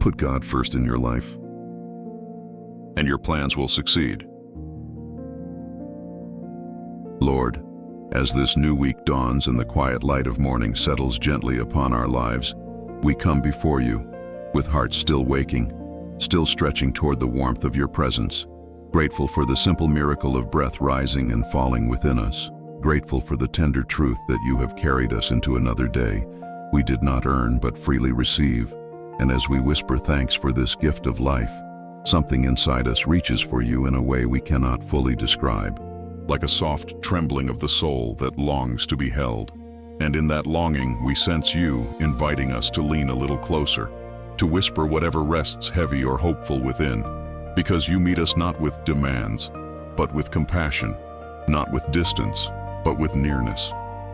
Put God first in your life, and your plans will succeed. Lord, as this new week dawns and the quiet light of morning settles gently upon our lives, we come before you, with hearts still waking, still stretching toward the warmth of your presence, grateful for the simple miracle of breath rising and falling within us, grateful for the tender truth that you have carried us into another day we did not earn but freely receive. And as we whisper thanks for this gift of life, something inside us reaches for you in a way we cannot fully describe, like a soft trembling of the soul that longs to be held. And in that longing, we sense you inviting us to lean a little closer, to whisper whatever rests heavy or hopeful within, because you meet us not with demands, but with compassion, not with distance, but with nearness.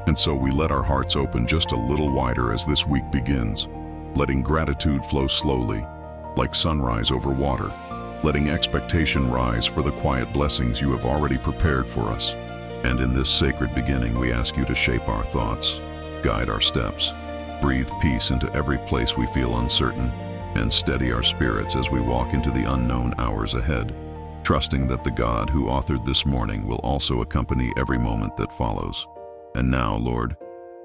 And so we let our hearts open just a little wider as this week begins, letting gratitude flow slowly, like sunrise over water, letting expectation rise for the quiet blessings you have already prepared for us. And in this sacred beginning, we ask you to shape our thoughts, guide our steps, breathe peace into every place we feel uncertain, and steady our spirits as we walk into the unknown hours ahead, trusting that the God who authored this morning will also accompany every moment that follows. And now, Lord,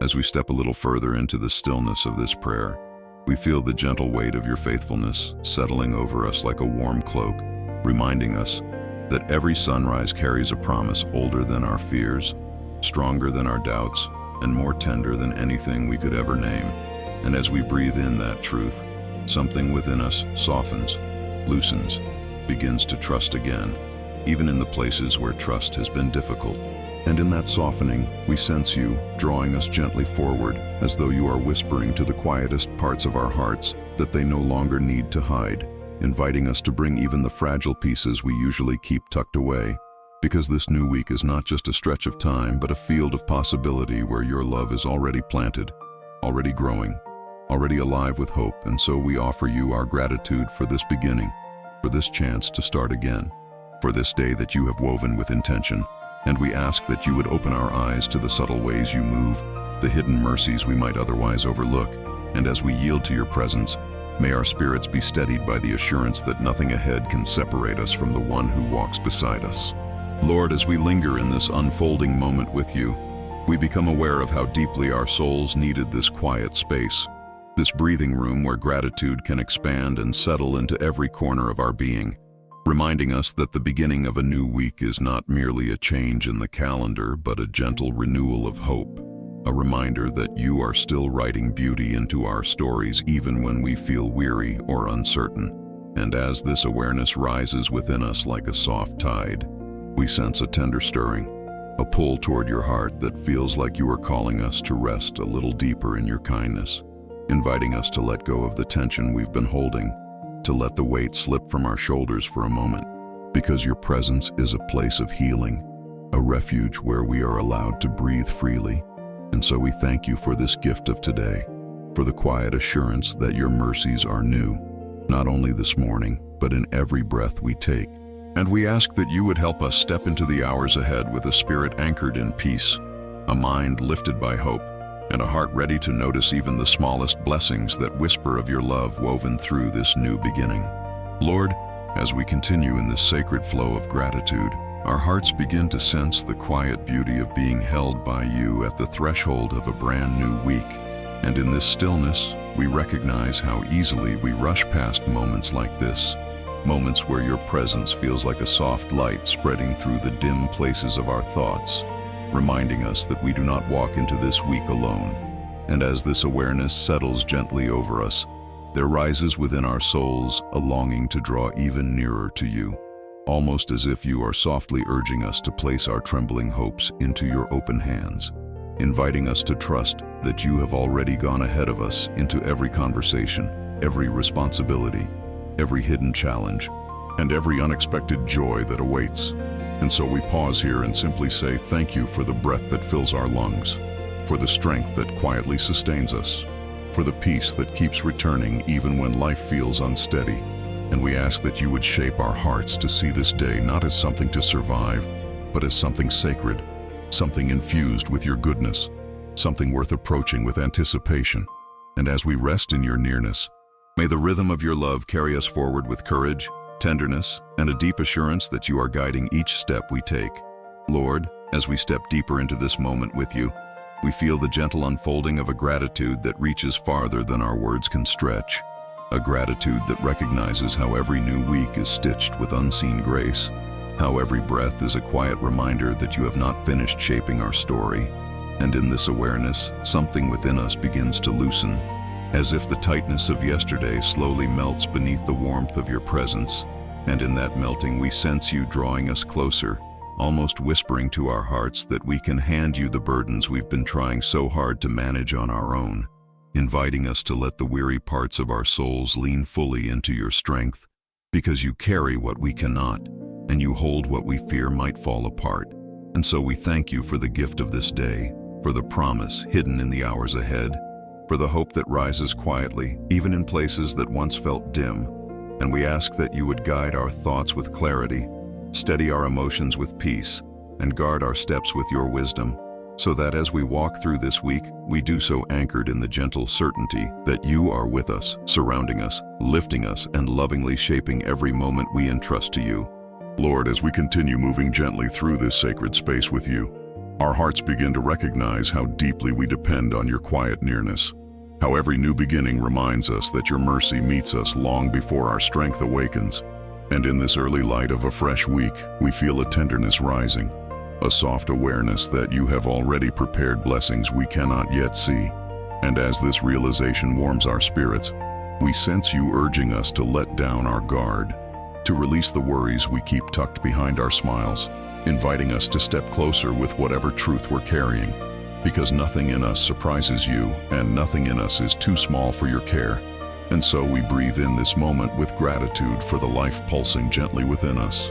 as we step a little further into the stillness of this prayer, we feel the gentle weight of your faithfulness settling over us like a warm cloak, reminding us that every sunrise carries a promise older than our fears, stronger than our doubts, and more tender than anything we could ever name. And as we breathe in that truth, something within us softens, loosens, begins to trust again, even in the places where trust has been difficult. And in that softening, we sense you drawing us gently forward, as though you are whispering to the quietest parts of our hearts that they no longer need to hide, inviting us to bring even the fragile pieces we usually keep tucked away, because this new week is not just a stretch of time, but a field of possibility where your love is already planted, already growing, already alive with hope. And so we offer you our gratitude for this beginning, for this chance to start again, for this day that you have woven with intention. And we ask that you would open our eyes to the subtle ways you move, the hidden mercies we might otherwise overlook. And as we yield to your presence, may our spirits be steadied by the assurance that nothing ahead can separate us from the one who walks beside us. Lord, as we linger in this unfolding moment with you, we become aware of how deeply our souls needed this quiet space, this breathing room where gratitude can expand and settle into every corner of our being, reminding us that the beginning of a new week is not merely a change in the calendar, but a gentle renewal of hope, a reminder that you are still writing beauty into our stories even when we feel weary or uncertain. And as this awareness rises within us like a soft tide, we sense a tender stirring, a pull toward your heart that feels like you are calling us to rest a little deeper in your kindness, inviting us to let go of the tension we've been holding, to let the weight slip from our shoulders for a moment, because your presence is a place of healing, a refuge where we are allowed to breathe freely. And so we thank you for this gift of today, for the quiet assurance that your mercies are new, not only this morning, but in every breath we take. And we ask that you would help us step into the hours ahead with a spirit anchored in peace, a mind lifted by hope, and a heart ready to notice even the smallest blessings that whisper of your love woven through this new beginning. Lord, as we continue in this sacred flow of gratitude, our hearts begin to sense the quiet beauty of being held by you at the threshold of a brand new week. And in this stillness, we recognize how easily we rush past moments like this, moments where your presence feels like a soft light spreading through the dim places of our thoughts, reminding us that we do not walk into this week alone. And as this awareness settles gently over us, there rises within our souls a longing to draw even nearer to you, almost as if you are softly urging us to place our trembling hopes into your open hands, inviting us to trust that you have already gone ahead of us into every conversation, every responsibility, every hidden challenge, and every unexpected joy that awaits. And so we pause here and simply say thank you for the breath that fills our lungs, for the strength that quietly sustains us, for the peace that keeps returning even when life feels unsteady. And we ask that you would shape our hearts to see this day not as something to survive, but as something sacred, something infused with your goodness, something worth approaching with anticipation. And as we rest in your nearness, May the rhythm of your love carry us forward with courage, tenderness, and a deep assurance that you are guiding each step we take. Lord, as we step deeper into this moment with you, we feel the gentle unfolding of a gratitude that reaches farther than our words can stretch. A gratitude that recognizes how every new week is stitched with unseen grace, how every breath is a quiet reminder that you have not finished shaping our story. And in this awareness, something within us begins to loosen, as if the tightness of yesterday slowly melts beneath the warmth of your presence. And in that melting, we sense you drawing us closer, almost whispering to our hearts that we can hand you the burdens we've been trying so hard to manage on our own, inviting us to let the weary parts of our souls lean fully into your strength, because you carry what we cannot, and you hold what we fear might fall apart. And so we thank you for the gift of this day, for the promise hidden in the hours ahead, for the hope that rises quietly, even in places that once felt dim. And we ask that you would guide our thoughts with clarity, steady our emotions with peace, and guard our steps with your wisdom, so that as we walk through this week, we do so anchored in the gentle certainty that you are with us, surrounding us, lifting us, and lovingly shaping every moment we entrust to you. Lord, as we continue moving gently through this sacred space with you, our hearts begin to recognize how deeply we depend on your quiet nearness, how every new beginning reminds us that your mercy meets us long before our strength awakens. And in this early light of a fresh week, we feel a tenderness rising, a soft awareness that you have already prepared blessings we cannot yet see. And as this realization warms our spirits, we sense you urging us to let down our guard, to release the worries we keep tucked behind our smiles, inviting us to step closer with whatever truth we're carrying, because nothing in us surprises you, and nothing in us is too small for your care. And so we breathe in this moment with gratitude for the life pulsing gently within us,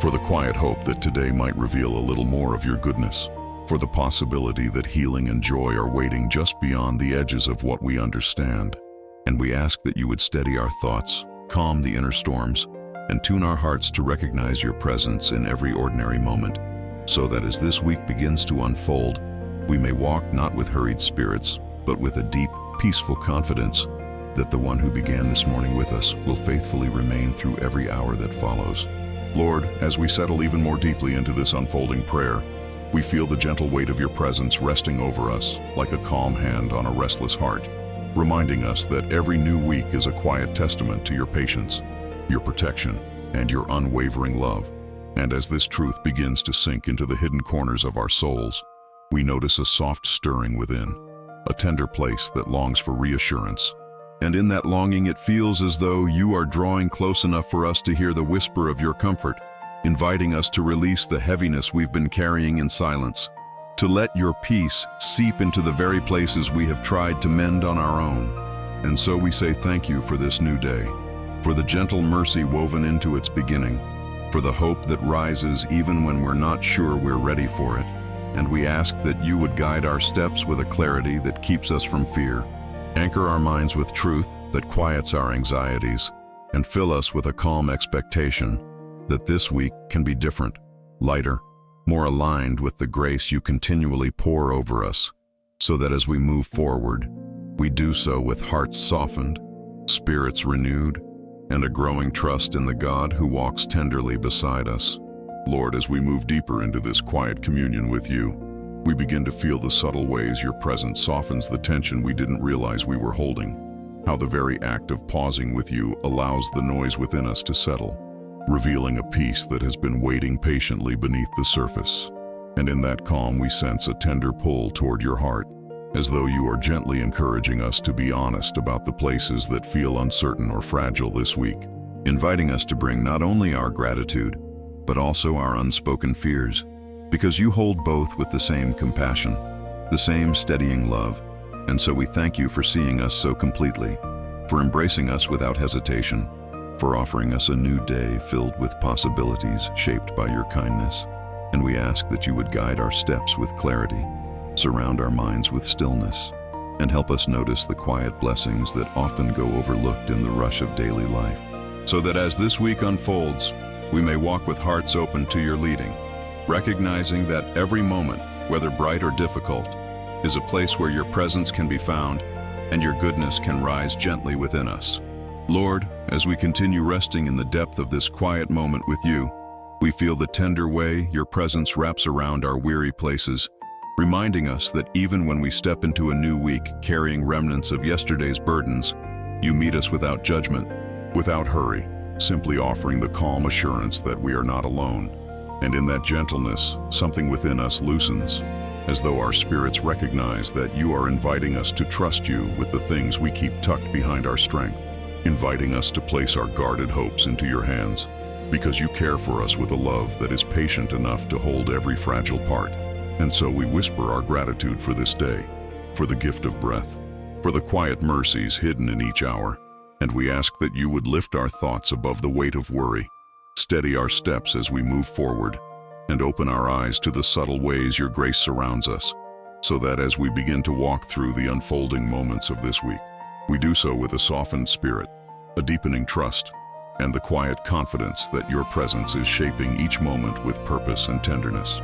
for the quiet hope that today might reveal a little more of your goodness, for the possibility that healing and joy are waiting just beyond the edges of what we understand. And we ask that you would steady our thoughts, calm the inner storms, and tune our hearts to recognize your presence in every ordinary moment, so that as this week begins to unfold, we may walk not with hurried spirits, but with a deep, peaceful confidence that the one who began this morning with us will faithfully remain through every hour that follows. Lord, as we settle even more deeply into this unfolding prayer, we feel the gentle weight of your presence resting over us like a calm hand on a restless heart, reminding us that every new week is a quiet testament to your patience, your protection, and your unwavering love. And as this truth begins to sink into the hidden corners of our souls, we notice a soft stirring within, a tender place that longs for reassurance. And in that longing, it feels as though you are drawing close enough for us to hear the whisper of your comfort, inviting us to release the heaviness we've been carrying in silence, to let your peace seep into the very places we have tried to mend on our own. And so we say thank you for this new day, for the gentle mercy woven into its beginning, for the hope that rises even when we're not sure we're ready for it. And we ask that you would guide our steps with a clarity that keeps us from fear, anchor our minds with truth that quiets our anxieties, and fill us with a calm expectation that this week can be different, lighter, more aligned with the grace you continually pour over us, so that as we move forward, we do so with hearts softened, spirits renewed, and a growing trust in the God who walks tenderly beside us. Lord, as we move deeper into this quiet communion with you, we begin to feel the subtle ways your presence softens the tension we didn't realize we were holding, how the very act of pausing with you allows the noise within us to settle, revealing a peace that has been waiting patiently beneath the surface. And in that calm, we sense a tender pull toward your heart, as though you are gently encouraging us to be honest about the places that feel uncertain or fragile this week, inviting us to bring not only our gratitude, but also our unspoken fears, because you hold both with the same compassion, the same steadying love. And so we thank you for seeing us so completely, for embracing us without hesitation, for offering us a new day filled with possibilities shaped by your kindness. And we ask that you would guide our steps with clarity, surround our minds with stillness, and help us notice the quiet blessings that often go overlooked in the rush of daily life, so that as this week unfolds, we may walk with hearts open to your leading, recognizing that every moment, whether bright or difficult, is a place where your presence can be found and your goodness can rise gently within us. Lord, as we continue resting in the depth of this quiet moment with you, we feel the tender way your presence wraps around our weary places, reminding us that even when we step into a new week carrying remnants of yesterday's burdens, you meet us without judgment, without hurry, simply offering the calm assurance that we are not alone. And in that gentleness, something within us loosens, as though our spirits recognize that you are inviting us to trust you with the things we keep tucked behind our strength, inviting us to place our guarded hopes into your hands, because you care for us with a love that is patient enough to hold every fragile part. And so we whisper our gratitude for this day, for the gift of breath, for the quiet mercies hidden in each hour, and we ask that you would lift our thoughts above the weight of worry, steady our steps as we move forward, and open our eyes to the subtle ways your grace surrounds us, so that as we begin to walk through the unfolding moments of this week, we do so with a softened spirit, a deepening trust, and the quiet confidence that your presence is shaping each moment with purpose and tenderness.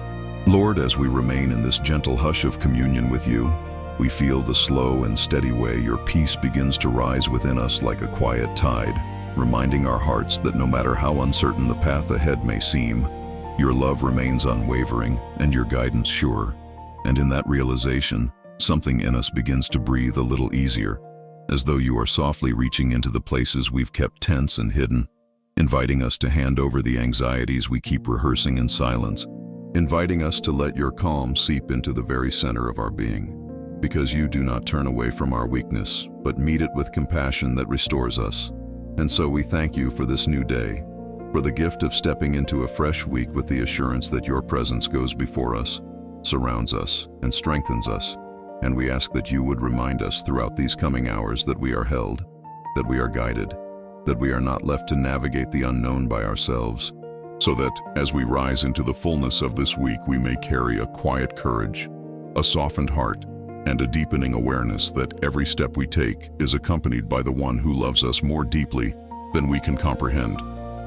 Lord, as we remain in this gentle hush of communion with you, we feel the slow and steady way your peace begins to rise within us like a quiet tide, reminding our hearts that no matter how uncertain the path ahead may seem, your love remains unwavering and your guidance sure. And in that realization, something in us begins to breathe a little easier, as though you are softly reaching into the places we've kept tense and hidden, inviting us to hand over the anxieties we keep rehearsing in silence, inviting us to let your calm seep into the very center of our being, because you do not turn away from our weakness, but meet it with compassion that restores us. And so we thank you for this new day, for the gift of stepping into a fresh week with the assurance that your presence goes before us, surrounds us, and strengthens us. And we ask that you would remind us throughout these coming hours that we are held, that we are guided, that we are not left to navigate the unknown by ourselves, so that as we rise into the fullness of this week, we may carry a quiet courage, a softened heart, and a deepening awareness that every step we take is accompanied by the one who loves us more deeply than we can comprehend.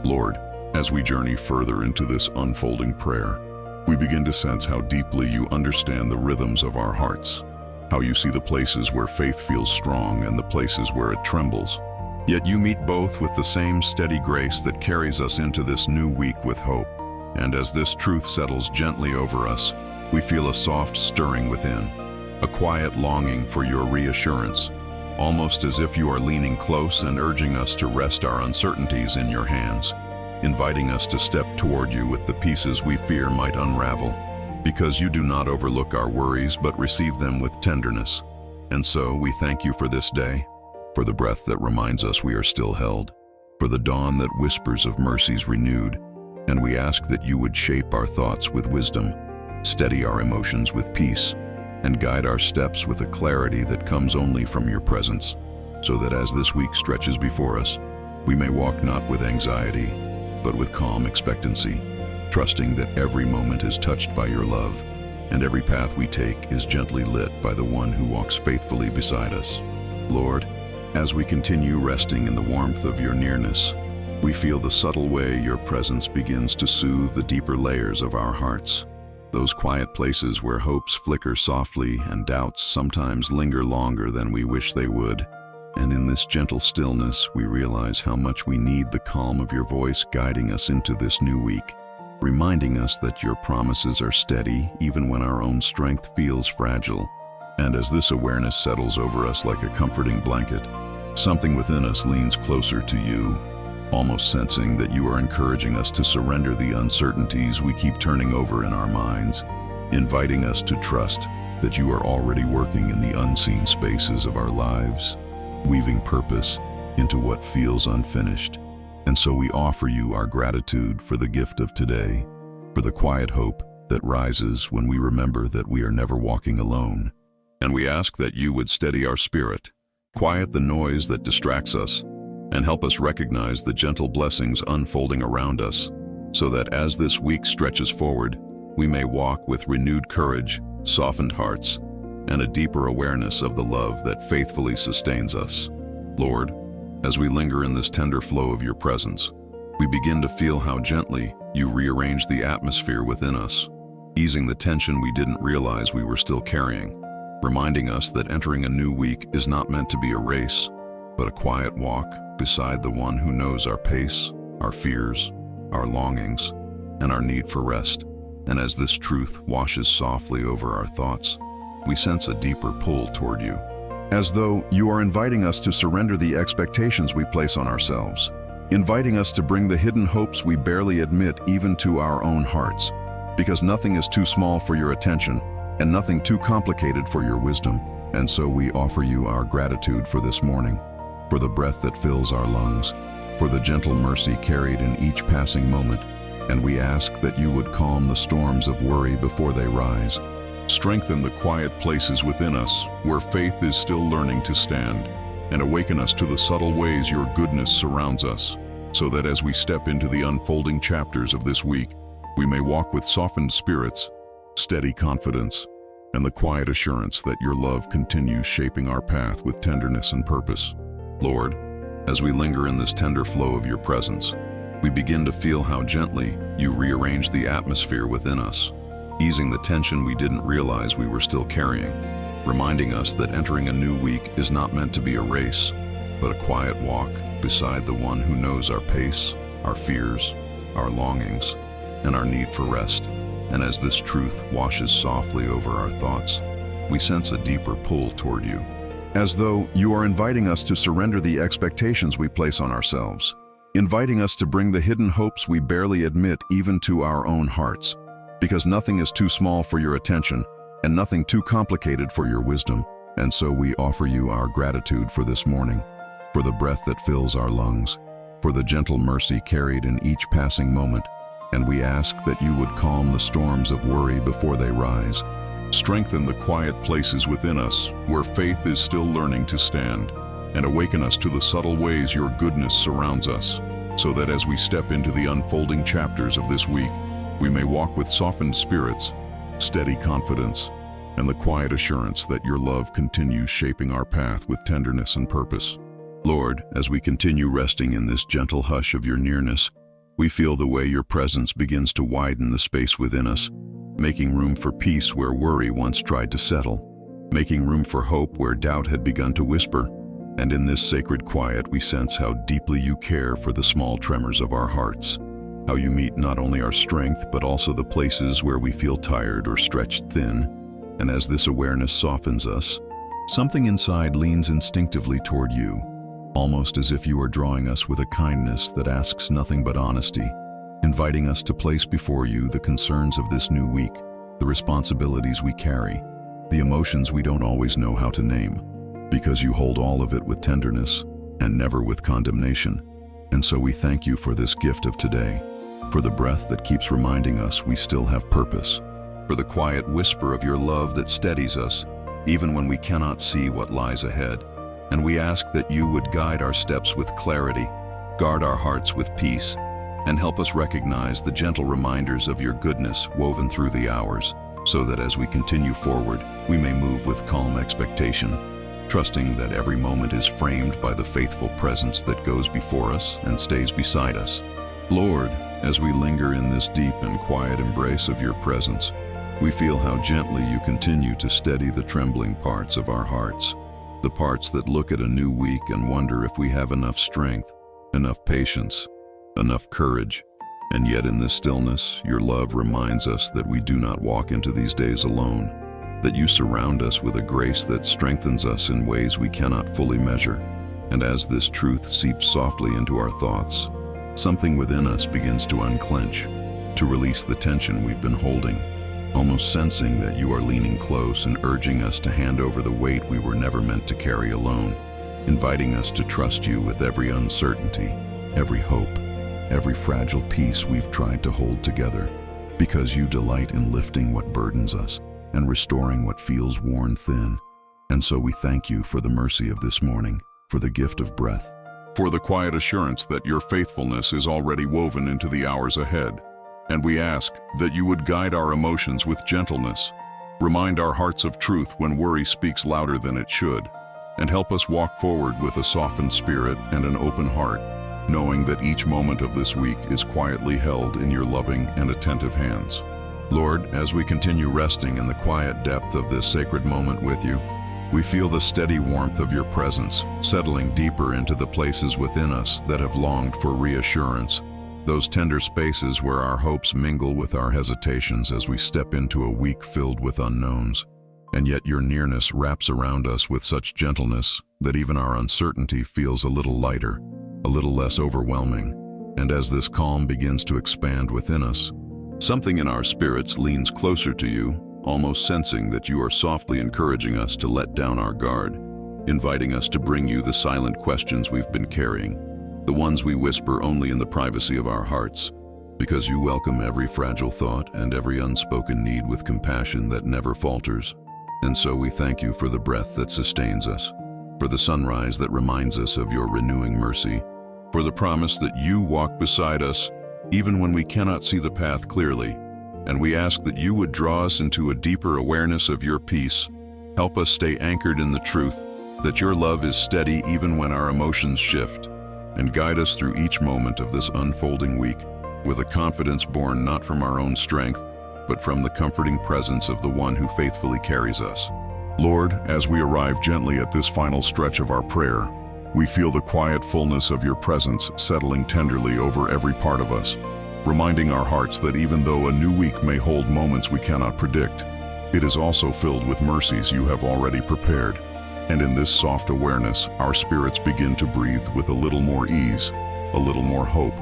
Lord, as we journey further into this unfolding prayer, we begin to sense how deeply you understand the rhythms of our hearts, how you see the places where faith feels strong and the places where it trembles. Yet you meet both with the same steady grace that carries us into this new week with hope. And as this truth settles gently over us, we feel a soft stirring within, a quiet longing for your reassurance, almost as if you are leaning close and urging us to rest our uncertainties in your hands, inviting us to step toward you with the pieces we fear might unravel, because you do not overlook our worries but receive them with tenderness. And so we thank you for this day, for the breath that reminds us we are still held, for the dawn that whispers of mercies renewed, and we ask that you would shape our thoughts with wisdom, steady our emotions with peace, and guide our steps with a clarity that comes only from your presence, so that as this week stretches before us, we may walk not with anxiety, but with calm expectancy, trusting that every moment is touched by your love, and every path we take is gently lit by the one who walks faithfully beside us. Lord, as we continue resting in the warmth of your nearness, we feel the subtle way your presence begins to soothe the deeper layers of our hearts, those quiet places where hopes flicker softly and doubts sometimes linger longer than we wish they would. And in this gentle stillness, we realize how much we need the calm of your voice guiding us into this new week, reminding us that your promises are steady even when our own strength feels fragile. And as this awareness settles over us like a comforting blanket, something within us leans closer to you, almost sensing that you are encouraging us to surrender the uncertainties we keep turning over in our minds, inviting us to trust that you are already working in the unseen spaces of our lives, weaving purpose into what feels unfinished. And so we offer you our gratitude for the gift of today, for the quiet hope that rises when we remember that we are never walking alone. And we ask that you would steady our spirit, quiet the noise that distracts us, and help us recognize the gentle blessings unfolding around us, so that as this week stretches forward, we may walk with renewed courage, softened hearts, and a deeper awareness of the love that faithfully sustains us. Lord, as we linger in this tender flow of your presence, we begin to feel how gently you rearrange the atmosphere within us, easing the tension we didn't realize we were still carrying, reminding us that entering a new week is not meant to be a race, but a quiet walk beside the one who knows our pace, our fears, our longings, and our need for rest. And as this truth washes softly over our thoughts, we sense a deeper pull toward you, as though you are inviting us to surrender the expectations we place on ourselves, inviting us to bring the hidden hopes we barely admit even to our own hearts, because nothing is too small for your attention and nothing too complicated for your wisdom. And so we offer you our gratitude for this morning, for the breath that fills our lungs, for the gentle mercy carried in each passing moment, and we ask that you would calm the storms of worry before they rise. Strengthen the quiet places within us where faith is still learning to stand, and awaken us to the subtle ways your goodness surrounds us, so that as we step into the unfolding chapters of this week, we may walk with softened spirits, steady confidence, and the quiet assurance that your love continues shaping our path with tenderness and purpose. Lord, as we linger in this tender flow of your presence, we begin to feel how gently you rearrange the atmosphere within us, easing the tension we didn't realize we were still carrying, reminding us that entering a new week is not meant to be a race, but a quiet walk beside the one who knows our pace, our fears, our longings, and our need for rest. And as this truth washes softly over our thoughts, we sense a deeper pull toward you, as though you are inviting us to surrender the expectations we place on ourselves, inviting us to bring the hidden hopes we barely admit even to our own hearts, because nothing is too small for your attention and nothing too complicated for your wisdom. And so we offer you our gratitude for this morning, for the breath that fills our lungs, for the gentle mercy carried in each passing moment, and we ask that you would calm the storms of worry before they rise. Strengthen the quiet places within us where faith is still learning to stand, and awaken us to the subtle ways your goodness surrounds us, so that as we step into the unfolding chapters of this week, we may walk with softened spirits, steady confidence, and the quiet assurance that your love continues shaping our path with tenderness and purpose. Lord, as we continue resting in this gentle hush of your nearness, we feel the way your presence begins to widen the space within us, making room for peace where worry once tried to settle, making room for hope where doubt had begun to whisper. And in this sacred quiet, we sense how deeply you care for the small tremors of our hearts, how you meet not only our strength but also the places where we feel tired or stretched thin. And as this awareness softens us, something inside leans instinctively toward you, almost as if you are drawing us with a kindness that asks nothing but honesty, inviting us to place before you the concerns of this new week, the responsibilities we carry, the emotions we don't always know how to name, because you hold all of it with tenderness and never with condemnation. And so we thank you for this gift of today, for the breath that keeps reminding us we still have purpose, for the quiet whisper of your love that steadies us, even when we cannot see what lies ahead. And we ask that you would guide our steps with clarity, guard our hearts with peace, and help us recognize the gentle reminders of your goodness woven through the hours, so that as we continue forward, we may move with calm expectation, trusting that every moment is framed by the faithful presence that goes before us and stays beside us. Lord, as we linger in this deep and quiet embrace of your presence, we feel how gently you continue to steady the trembling parts of our hearts, the parts that look at a new week and wonder if we have enough strength, enough patience, enough courage. And yet in this stillness, your love reminds us that we do not walk into these days alone, that you surround us with a grace that strengthens us in ways we cannot fully measure. And as this truth seeps softly into our thoughts, something within us begins to unclench, to release the tension we've been holding, almost sensing that you are leaning close and urging us to hand over the weight we were never meant to carry alone, inviting us to trust you with every uncertainty, every hope, every fragile piece we've tried to hold together, because you delight in lifting what burdens us and restoring what feels worn thin. And so we thank you for the mercy of this morning, for the gift of breath, for the quiet assurance that your faithfulness is already woven into the hours ahead. And we ask that you would guide our emotions with gentleness, remind our hearts of truth when worry speaks louder than it should, and help us walk forward with a softened spirit and an open heart, knowing that each moment of this week is quietly held in your loving and attentive hands. Lord, as we continue resting in the quiet depth of this sacred moment with you, We feel the steady warmth of your presence, settling deeper into the places within us that have longed for reassurance, those tender spaces where our hopes mingle with our hesitations as we step into a week filled with unknowns. And yet your nearness wraps around us with such gentleness that even our uncertainty feels a little lighter, a little less overwhelming. And as this calm begins to expand within us, something in our spirits leans closer to you, almost sensing that you are softly encouraging us to let down our guard, inviting us to bring you the silent questions we've been carrying, the ones we whisper only in the privacy of our hearts, because you welcome every fragile thought and every unspoken need with compassion that never falters. And so we thank you for the breath that sustains us, for the sunrise that reminds us of your renewing mercy, for the promise that you walk beside us even when we cannot see the path clearly. And we ask that you would draw us into a deeper awareness of your peace. Help us stay anchored in the truth that your love is steady even when our emotions shift, and guide us through each moment of this unfolding week with a confidence born not from our own strength, but from the comforting presence of the one who faithfully carries us. Lord, as we arrive gently at this final stretch of our prayer, we feel the quiet fullness of your presence settling tenderly over every part of us, reminding our hearts that even though a new week may hold moments we cannot predict, it is also filled with mercies you have already prepared. And in this soft awareness, our spirits begin to breathe with a little more ease, a little more hope,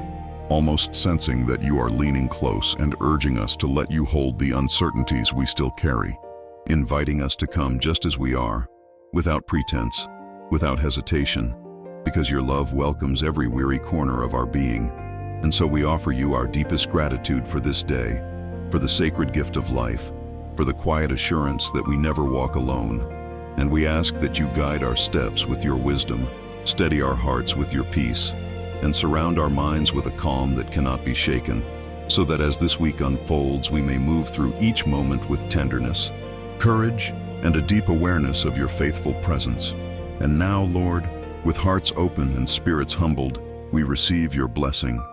almost sensing that you are leaning close and urging us to let you hold the uncertainties we still carry, inviting us to come just as we are, without pretense, without hesitation, because your love welcomes every weary corner of our being. And so we offer you our deepest gratitude for this day, for the sacred gift of life, for the quiet assurance that we never walk alone. And we ask that you guide our steps with your wisdom, steady our hearts with your peace, and surround our minds with a calm that cannot be shaken, so that as this week unfolds, we may move through each moment with tenderness, courage, and a deep awareness of your faithful presence. And now, Lord, with hearts open and spirits humbled, we receive your blessing.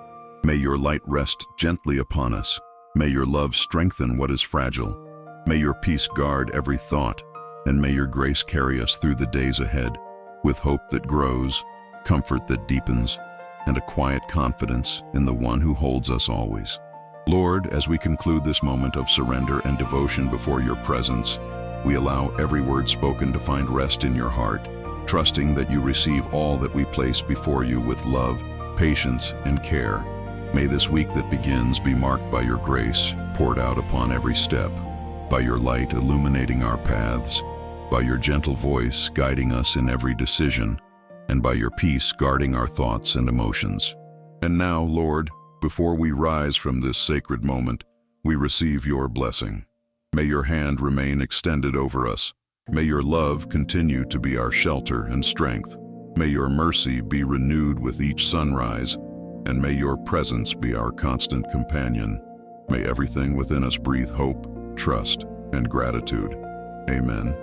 May your light rest gently upon us. May your love strengthen what is fragile. May your peace guard every thought, and may your grace carry us through the days ahead, with hope that grows, comfort that deepens, and a quiet confidence in the one who holds us always. Lord, as we conclude this moment of surrender and devotion before your presence, we allow every word spoken to find rest in your heart, trusting that you receive all that we place before you with love, patience, and care. May this week that begins be marked by your grace, poured out upon every step, by your light illuminating our paths, by your gentle voice guiding us in every decision, and by your peace guarding our thoughts and emotions. And now, Lord, before we rise from this sacred moment, we receive your blessing. May your hand remain extended over us. May your love continue to be our shelter and strength. May your mercy be renewed with each sunrise, and may your presence be our constant companion. May everything within us breathe hope, trust, and gratitude. Amen.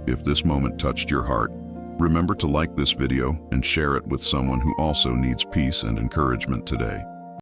If this moment touched your heart, remember to like this video and share it with someone who also needs peace and encouragement today.